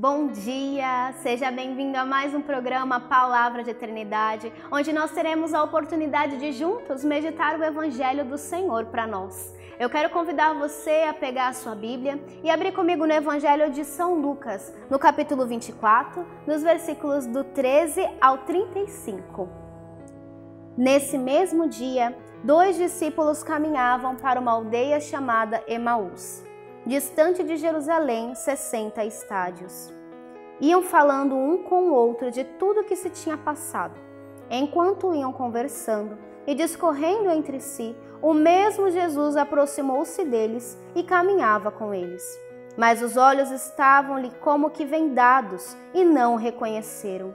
Bom dia! Seja bem-vindo a mais um programa Palavra de Eternidade, onde nós teremos a oportunidade de juntos meditar o Evangelho do Senhor para nós. Eu quero convidar você a pegar a sua Bíblia e abrir comigo no Evangelho de São Lucas, no capítulo 24, dos versículos do 13 ao 35. Nesse mesmo dia, 2 discípulos caminhavam para uma aldeia chamada Emaús, distante de Jerusalém 60 estádios. Iam falando um com o outro de tudo o que se tinha passado. Enquanto iam conversando e discorrendo entre si, o mesmo Jesus aproximou-se deles e caminhava com eles. Mas os olhos estavam-lhe como que vendados e não o reconheceram.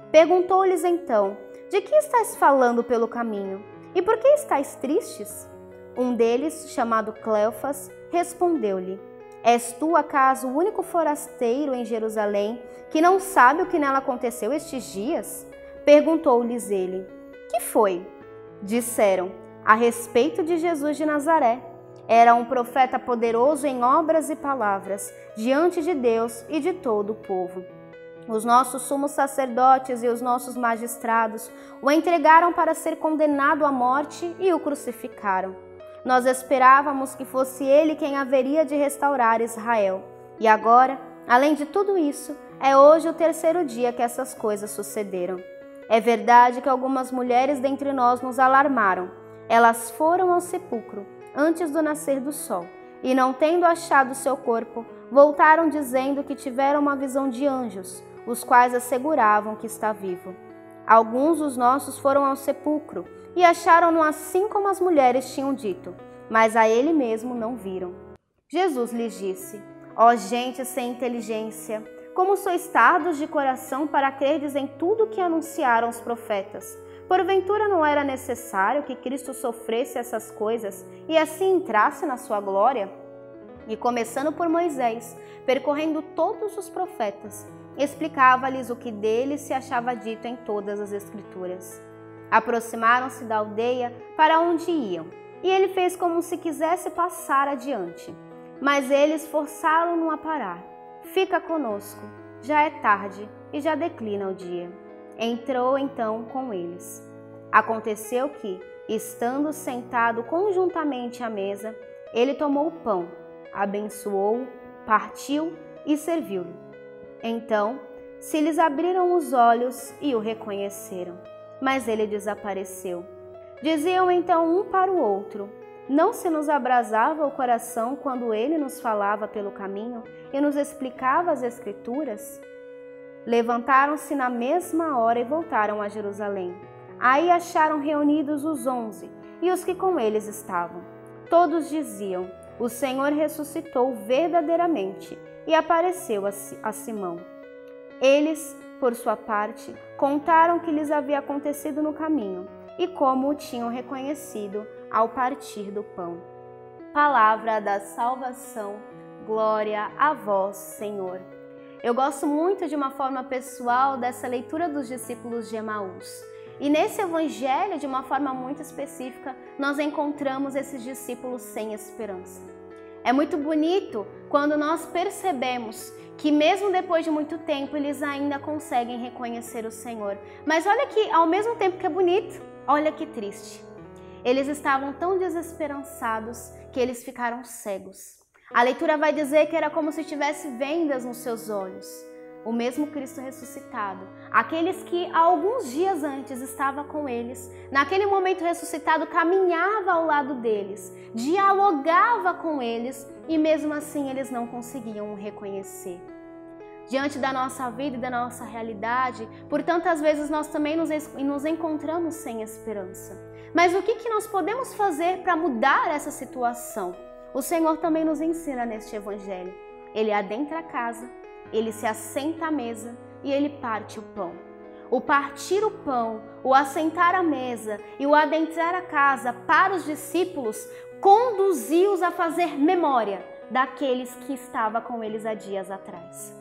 Perguntou-lhes então: de que estáis falando pelo caminho? E por que estáis tristes? Um deles, chamado Cleofas, respondeu-lhe: és tu, acaso, o único forasteiro em Jerusalém que não sabe o que nela aconteceu estes dias? Perguntou-lhes ele: que foi? Disseram: a respeito de Jesus de Nazaré. Era um profeta poderoso em obras e palavras, diante de Deus e de todo o povo. Os nossos sumos sacerdotes e os nossos magistrados o entregaram para ser condenado à morte e o crucificaram. Nós esperávamos que fosse ele quem haveria de restaurar Israel. E agora, além de tudo isso, é hoje o 3º dia que essas coisas sucederam. É verdade que algumas mulheres dentre nós nos alarmaram. Elas foram ao sepulcro antes do nascer do sol e, não tendo achado seu corpo, voltaram dizendo que tiveram uma visão de anjos, os quais asseguravam que está vivo. Alguns dos nossos foram ao sepulcro e acharam-no assim como as mulheres tinham dito, mas a ele mesmo não viram. Jesus lhes disse: ó gente sem inteligência, como sois tardos de coração para crerdes em tudo que anunciaram os profetas. Porventura não era necessário que Cristo sofresse essas coisas e assim entrasse na sua glória? E começando por Moisés, percorrendo todos os profetas, explicava-lhes o que dele se achava dito em todas as Escrituras. Aproximaram-se da aldeia para onde iam, e ele fez como se quisesse passar adiante. Mas eles forçaram-no a parar. Fica conosco, já é tarde e já declina o dia. Entrou então com eles. Aconteceu que, estando sentado conjuntamente à mesa, ele tomou o pão, abençoou, partiu e serviu-lhe. Então, se lhes abriram os olhos e o reconheceram, mas ele desapareceu. Diziam então um para o outro: não se nos abrasava o coração quando ele nos falava pelo caminho e nos explicava as Escrituras? Levantaram-se na mesma hora e voltaram a Jerusalém. Aí acharam reunidos os 11 e os que com eles estavam. Todos diziam: o Senhor ressuscitou verdadeiramente e apareceu a Simão. Eles, por sua parte, contaram o que lhes havia acontecido no caminho e como o tinham reconhecido ao partir do pão. Palavra da salvação, glória a vós, Senhor. Eu gosto muito de uma forma pessoal dessa leitura dos discípulos de Emaús. E nesse evangelho, de uma forma muito específica, nós encontramos esses discípulos sem esperança. É muito bonito quando nós percebemos que mesmo depois de muito tempo, eles ainda conseguem reconhecer o Senhor. Mas olha que, ao mesmo tempo que é bonito, olha que triste. Eles estavam tão desesperançados que eles ficaram cegos. A leitura vai dizer que era como se tivesse vendas nos seus olhos. O mesmo Cristo ressuscitado, aqueles que há alguns dias antes estava com eles, naquele momento ressuscitado caminhava ao lado deles, dialogava com eles e mesmo assim eles não conseguiam o reconhecer. Diante da nossa vida e da nossa realidade, por tantas vezes nós também nos encontramos sem esperança. Mas o que nós podemos fazer para mudar essa situação? O Senhor também nos ensina neste evangelho. Ele adentra a casa, ele se assenta à mesa e ele parte o pão. O partir o pão, o assentar à mesa e o adentrar a casa para os discípulos conduziu-os a fazer memória daqueles que estavam com eles há dias atrás.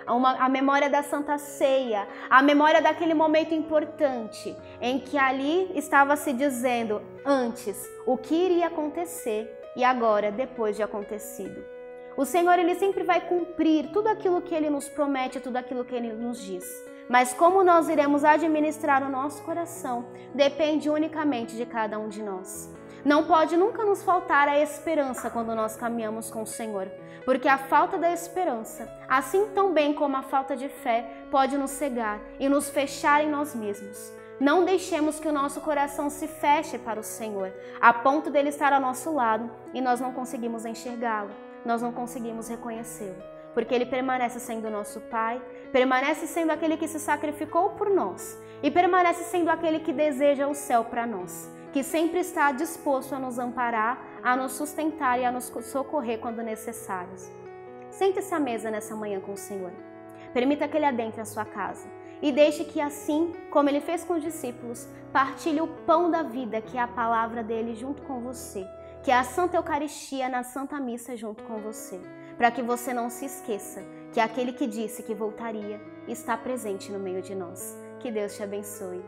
A memória da Santa Ceia, a memória daquele momento importante em que ali estava se dizendo antes o que iria acontecer e agora depois de acontecido. O Senhor, Ele sempre vai cumprir tudo aquilo que Ele nos promete, tudo aquilo que Ele nos diz. Mas como nós iremos administrar o nosso coração, depende unicamente de cada um de nós. Não pode nunca nos faltar a esperança quando nós caminhamos com o Senhor, porque a falta da esperança, assim tão bem como a falta de fé, pode nos cegar e nos fechar em nós mesmos. Não deixemos que o nosso coração se feche para o Senhor, a ponto dele estar ao nosso lado e nós não conseguimos enxergá-lo, nós não conseguimos reconhecê-lo, porque Ele permanece sendo nosso Pai, permanece sendo aquele que se sacrificou por nós e permanece sendo aquele que deseja o céu para nós, que sempre está disposto a nos amparar, a nos sustentar e a nos socorrer quando necessários. Sente-se à mesa nessa manhã com o Senhor. Permita que Ele adentre a sua casa e deixe que, assim como Ele fez com os discípulos, partilhe o pão da vida, que é a palavra dEle, junto com você, que é a Santa Eucaristia na Santa Missa junto com você, para que você não se esqueça que aquele que disse que voltaria está presente no meio de nós. Que Deus te abençoe.